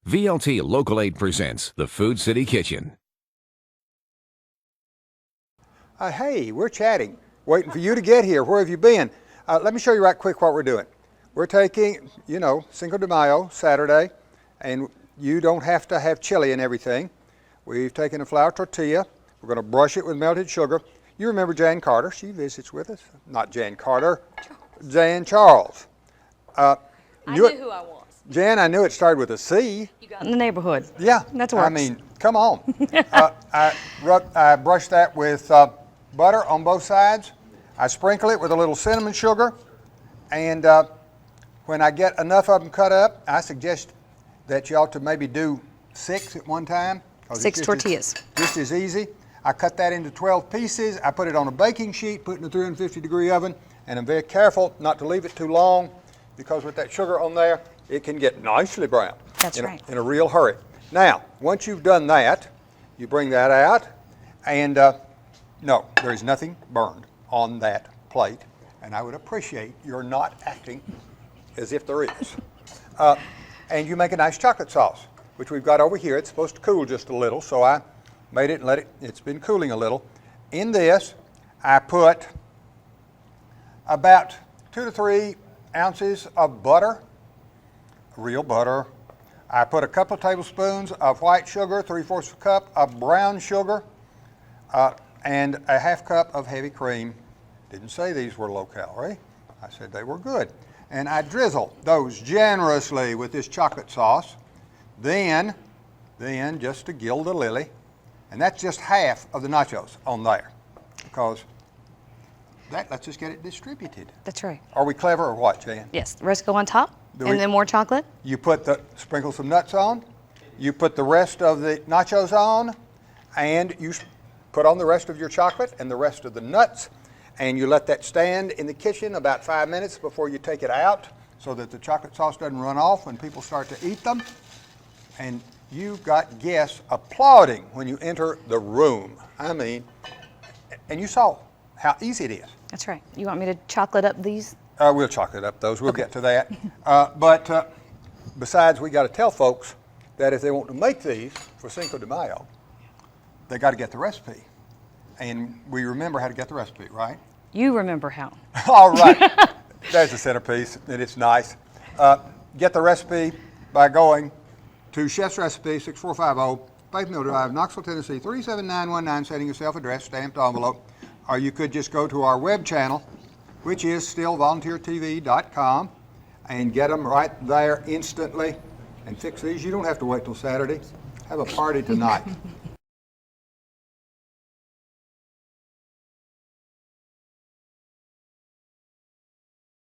WVLT Local 8 presents the Food City Kitchen. Hey, we're chatting, waiting for you to get here. Where have you been? Let me show you right quick what we're doing. We're taking, Cinco de Mayo, Saturday, and you don't have to have chili and everything. We've taken a flour tortilla. We're going to brush it with melted sugar. You remember Jan Carter? She visits with us. Not Jan Carter, Jan Charles. I knew who I was. Jan, I knew it started with a C. You got in the neighborhood. Yeah. That's works. I mean, come on. I brush that with butter on both sides. I sprinkle it with a little cinnamon sugar. And when I get enough of them cut up, I suggest that you ought to maybe do 6 at one time. 6 tortillas. Just as easy. I cut that into 12 pieces. I put it on a baking sheet, put it in a 350-degree oven, and I'm very careful not to leave it too long because with that sugar on there, it can get nicely brown. That's right. In a real hurry. Now, once you've done that, you bring that out, and no, there is nothing burned on that plate, and I would appreciate your not acting as if there is. And you make a nice chocolate sauce, which we've got over here. It's supposed to cool just a little, so I made it and it's been cooling a little. In this, I put about 2 to 3 ounces of butter, real butter. I put a couple of tablespoons of white sugar, 3/4 cup of brown sugar, and a 1/2 cup of heavy cream. Didn't say these were low calorie. I said they were good. And I drizzle those generously with this chocolate sauce. Then just to gild the lily, and that's just half of the nachos on there, because that lets us get it distributed. That's right. Are we clever or what, Jan? Yes, the rest go on top, and then more chocolate. You sprinkle some nuts on, you put the rest of the nachos on, and you put on the rest of your chocolate and the rest of the nuts, and you let that stand in the kitchen about 5 minutes before you take it out so that the chocolate sauce doesn't run off when people start to eat them. And you've got guests applauding when you enter the room. I mean, and you saw how easy it is. That's right. You want me to chocolate up these? We'll chocolate up those. We'll get to that. But besides, we got to tell folks that if they want to make these for Cinco de Mayo, they got to get the recipe. And we remember how to get the recipe, right? You remember how. All right. There's the centerpiece, and it's nice. Get the recipe by going to Chef's Recipe, 6450 Faith Mill Drive, Knoxville, Tennessee, 37919, sending yourself address, stamped envelope. Or you could just go to our web channel, which is stillvolunteertv.com, and get them right there instantly and fix these. You don't have to wait till Saturday. Have a party tonight.